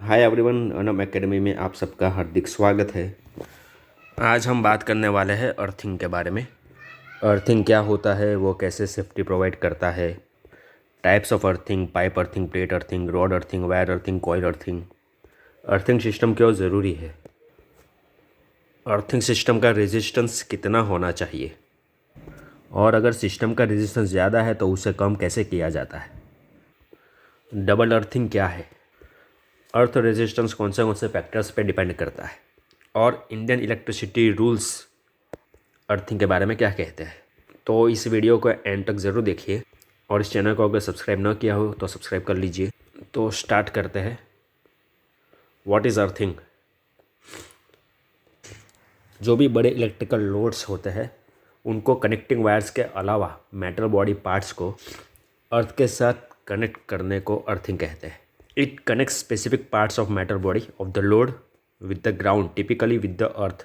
Hi everyone, Anam academy में आप सबका हार्दिक स्वागत है। आज हम बात करने वाले हैं अर्थिंग के बारे में। अर्थिंग क्या होता है, वो कैसे सेफ्टी प्रोवाइड करता है, types of earthing, pipe earthing, plate earthing, rod earthing, wire earthing, coil earthing, earthing system क्यों ज़रूरी है, अर्थिंग सिस्टम का रेजिस्टेंस कितना होना चाहिए, और अगर सिस्टम का रेजिस्टेंस ज़्यादा है तो उसे कम कैसे किया जाता है। डबल अर्थिंग क्या है, अर्थ रेजिस्टेंस कौन से फैक्टर्स पे डिपेंड करता है, और इंडियन इलेक्ट्रिसिटी रूल्स अर्थिंग के बारे में क्या कहते हैं। तो इस वीडियो को एंड तक ज़रूर देखिए, और इस चैनल को अगर सब्सक्राइब ना किया हो तो सब्सक्राइब कर लीजिए। तो स्टार्ट करते हैं। What is earthing. जो भी बड़े इलेक्ट्रिकल लोड्स होते हैं उनको कनेक्टिंग वायर्स के अलावा मेटल बॉडी पार्ट्स को अर्थ के साथ कनेक्ट करने को अर्थिंग कहते हैं। It connect specific parts of metal body of the load with the ground, typically with the earth,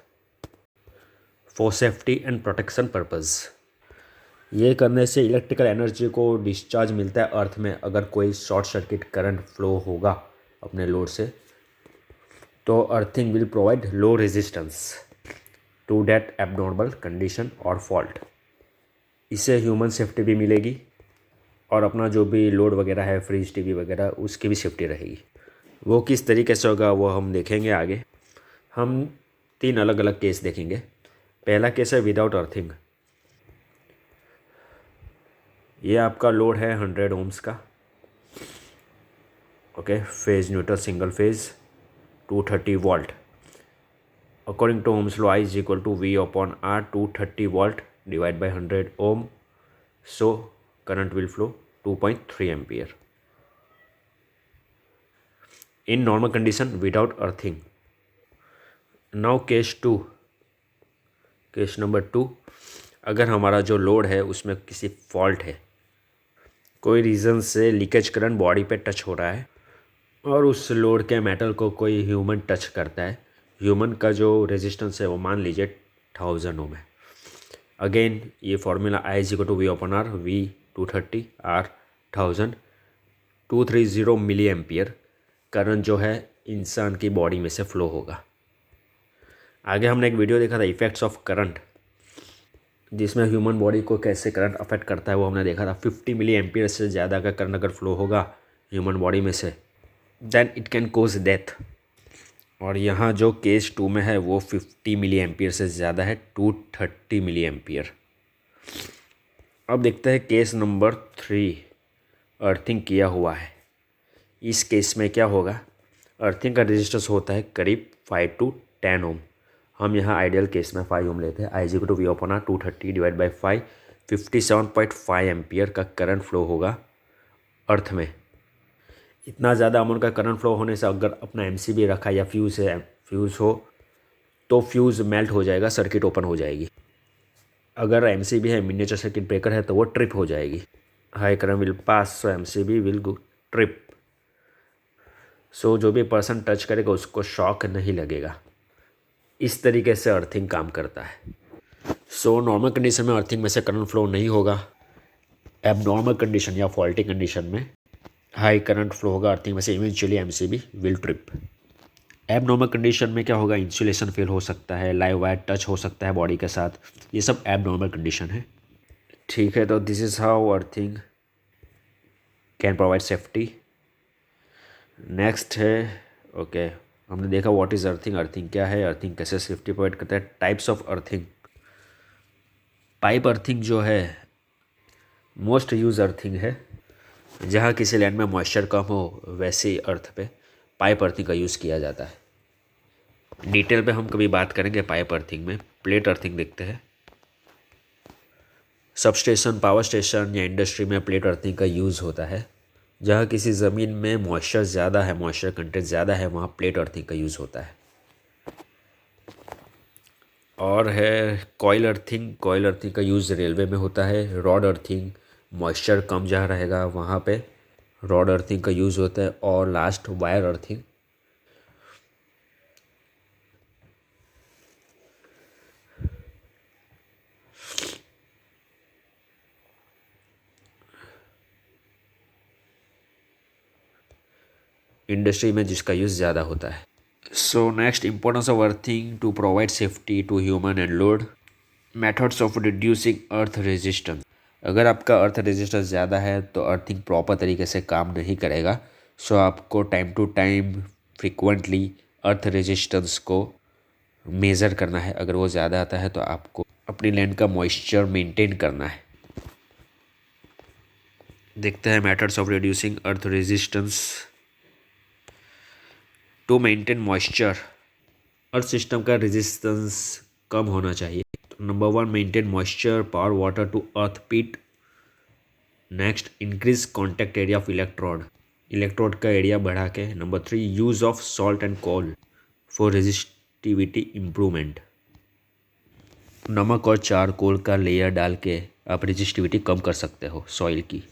for safety and protection purpose. ये करने से इलेक्ट्रिकल एनर्जी को डिस्चार्ज मिलता है अर्थ में। अगर कोई शॉर्ट सर्किट करंट फ्लो होगा अपने लोड से तो earthing will provide low resistance to that abnormal condition और फॉल्ट। इससे ह्यूमन सेफ्टी भी मिलेगी और अपना जो भी लोड वगैरह है, फ्रिज, टीवी वगैरह, उसकी भी सेफ्टी रहेगी। वो किस तरीके से होगा वो हम देखेंगे आगे। हम 3 अलग अलग केस देखेंगे। पहला केस है विदाउट अर्थिंग। ये आपका लोड है 100 ओम्स का, okay, phase neutral single phase 230 volt. According to ohms law, I is equal to V upon R, 230 volt divide by 100 ohm, so current will flow 2.3 ampere in normal condition without earthing. Now case 2, case number 2, अगर हमारा जो load है उसमें किसी fault है, कोई reason से leakage current body पे टच हो रहा है और उस लोड के मेटल को कोई ह्यूमन टच करता है। ह्यूमन का जो रेजिस्टेंस है वो मान लीजिए 1000 ओम है। अगेन ये formula I is equal to V upon R, V 230, R 1000, 230 milli ampere current जो है इंसान की बॉडी में से फ्लो होगा। आगे हमने एक वीडियो देखा था इफ़ेक्ट्स ऑफ करंट, जिसमें ह्यूमन बॉडी को कैसे करंट अफेक्ट करता है वो हमने देखा था। 50 मिली एम्पियर से ज़्यादा का करंट अगर फ्लो होगा ह्यूमन बॉडी में से, then it can cause death. और यहाँ जो केस 2 में है वो 50 मिली एम्पियर से ज़्यादा है, 230 मिली एम्पियर। अब देखते हैं केस नंबर 3, अर्थिंग किया हुआ है। इस केस में क्या होगा, अर्थिंग का रेजिस्टेंस होता है करीब 5 to 10 ओम। हम यहाँ आइडियल केस में 5 ओम लेते हैं। I is equal to V upon R, 230 divide by 5, 57.5 ampere का करंट फ्लो होगा अर्थ में। इतना ज़्यादा अमाउंट का करंट फ्लो होने से अगर अपना MCB रखा या फ्यूज़ है, फ्यूज़ हो तो फ्यूज़ मेल्ट हो जाएगा, सर्किट ओपन हो जाएगी। अगर MCB है, मिनिएचर सर्किट ब्रेकर है, तो वो ट्रिप हो जाएगी। High current will pass, so MCB will go trip. So जो भी पर्सन टच करेगा उसको शॉक नहीं लगेगा। इस तरीके से अर्थिंग काम करता है। सो नॉर्मल कंडीशन में अर्थिंग में से करंट फ्लो नहीं होगा। एबनॉर्मल कंडीशन या फॉल्टी कंडीशन में हाई करंट फ्लो होगा अर्थिंग में से, eventually MCB will trip. Abnormal condition में क्या होगा, इंसुलेशन फेल हो सकता है, लाइव वायर टच हो सकता है बॉडी के साथ, ये सब एबनॉर्मल कंडीशन है। ठीक है, तो this is how earthing can provide safety. Next है, ओके, हमने देखा व्हाट इज़ अर्थिंग, अर्थिंग क्या है, अर्थिंग कैसे सेफ्टी प्रोवाइड करता है। Types of earthing. Pipe earthing जो है मोस्ट यूज अर्थिंग है। जहाँ किसी लैंड में मॉइस्चर कम हो वैसे अर्थ पे पाइप अर्थिंग का यूज़ किया जाता है। डिटेल पे हम कभी बात करेंगे पाइप अर्थिंग में। प्लेट अर्थिंग देखते हैं। सब स्टेशन, पावर स्टेशन या इंडस्ट्री में प्लेट अर्थिंग का यूज़ होता है। जहाँ किसी ज़मीन में मॉइस्चर ज़्यादा है, मॉइस्चर कंटेंट ज़्यादा है, वहाँ प्लेट अर्थिंग का यूज़ होता है। और है कॉइल अर्थिंग। कॉइल अर्थिंग का यूज़ रेलवे में होता है। रॉड अर्थिंग, मॉइस्चर कम जहाँ रहेगा वहाँ पे रॉड अर्थिंग का यूज़ होता है। और लास्ट वायर अर्थिंग। इंडस्ट्री में जिसका यूज़ ज़्यादा होता है। So next, importance of earthing to provide safety to human and load. Methods of reducing earth resistance. अगर आपका अर्थ रेजिस्टेंस ज़्यादा है तो अर्थिंग प्रॉपर तरीके से काम नहीं करेगा। सो आपको time to time frequently earth resistance को मेज़र करना है। अगर वो ज़्यादा आता है तो आपको अपनी लैंड का मॉइस्चर मेंटेन करना है। देखते हैं methods of reducing earth resistance to maintain moisture. Earth system का रेजिस्टेंस कम होना चाहिए। तो number 1, maintain moisture, power water to earth pit. Next, increase contact area of electrode, electrode का एरिया बढ़ा के। Number 3, use of salt and coal for resistivity improvement. नमक और चारकोल का लेयर डाल के आप रेजिस्टिविटी कम कर सकते हो सॉइल की।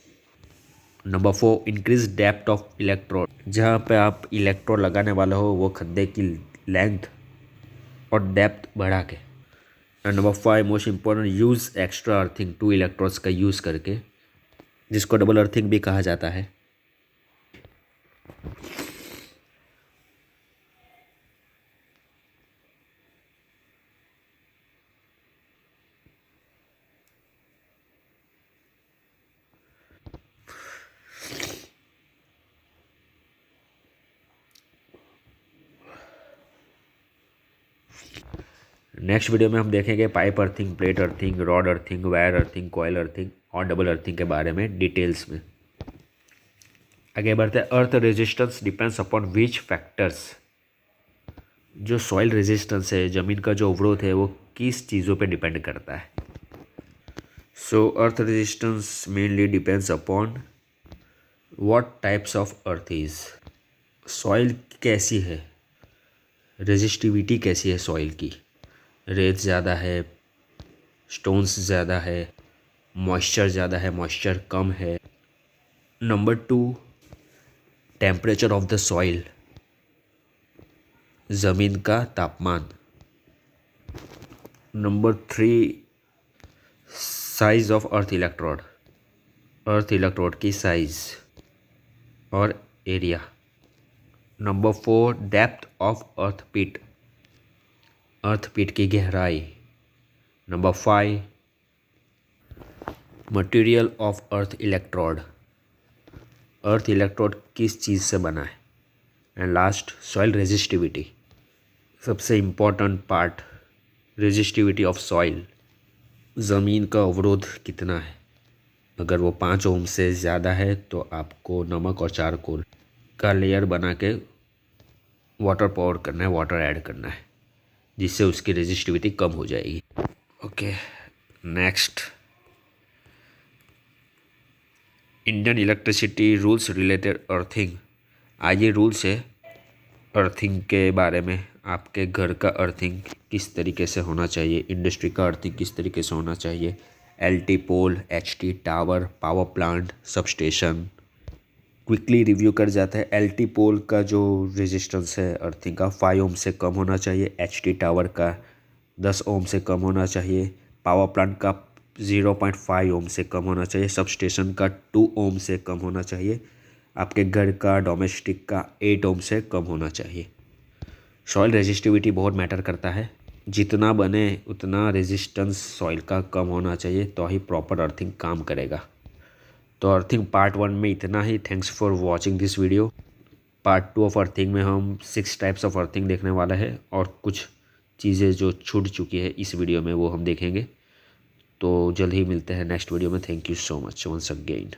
Number 4, increase depth of electrode, जहाँ पे आप इलेक्ट्रोड लगाने वाले हो वो खड्डे की लेंथ और डेप्थ बढ़ा के। And number 5, most important, use extra earthing, 2 electrodes का यूज़ करके, जिसको डबल अर्थिंग भी कहा जाता है। नेक्स्ट वीडियो में हम देखेंगे pipe earthing, plate earthing, rod earthing, wire earthing, coil earthing और डबल अर्थिंग के बारे में डिटेल्स में। आगे बढ़ते हैं। Earth resistance depends upon which factors. जो सॉइल रेजिस्टेंस है, ज़मीन का जो अवरोध है, वो किस चीज़ों पे डिपेंड करता है। So earth resistance mainly depends upon what types of earth is. Soil कैसी है, रेजिस्टिविटी कैसी है सॉइल की, रेत ज़्यादा है, स्टोन्स ज़्यादा है, मॉइस्चर ज़्यादा है, मॉइस्चर कम है। Number 2, temperature of the soil, ज़मीन का तापमान। Number 3, size of earth electrode, earth electrode की साइज और area. Number 4, depth of earth pit, earth pit की गहराई। Number 5, material of earth electrode, earth electrode किस चीज़ से बना है। एंड लास्ट, सॉइल रेजिस्टिविटी, सबसे important part, resistivity of soil, ज़मीन का अवरोध कितना है। अगर वो 5 ओम से ज़्यादा है तो आपको नमक और चारकोल का लेयर बना के वाटर पावर करना है, वाटर ऐड करना है, जिससे उसकी रेजिस्टिविटी कम हो जाएगी। Okay, next, Indian electricity rules related earthing. आज ये रूल्स है अर्थिंग के बारे में। आपके घर का अर्थिंग किस तरीके से होना चाहिए, इंडस्ट्री का अर्थिंग किस तरीके से होना चाहिए, LT pole, HT tower, power plant, substation. Quickly review कर जाता है। एलटी पोल का जो रेजिस्टेंस है अर्थिंग का 5 ओम से कम होना चाहिए, एचटी टावर का 10 ओम से कम होना चाहिए, पावर प्लांट का 0.5 ओम से कम होना चाहिए, सबस्टेशन का 2 ओम से कम होना चाहिए, आपके घर का डोमेस्टिक का 8 ओम से कम होना चाहिए। सॉइल रेजिस्टिविटी बहुत मैटर करता है, जितना बने उतना रेजिस्टेंस सॉइल का कम होना चाहिए तो ही प्रॉपर अर्थिंग काम करेगा। तो अर्थिंग पार्ट 1 में इतना ही। Thanks for watching this video. Part 2 of earthing में हम 6 टाइप्स ऑफ अर्थिंग देखने वाला है और कुछ चीज़ें जो छूट चुकी है इस वीडियो में वो हम देखेंगे। तो जल्द ही मिलते हैं नेक्स्ट वीडियो में। Thank you so much once again.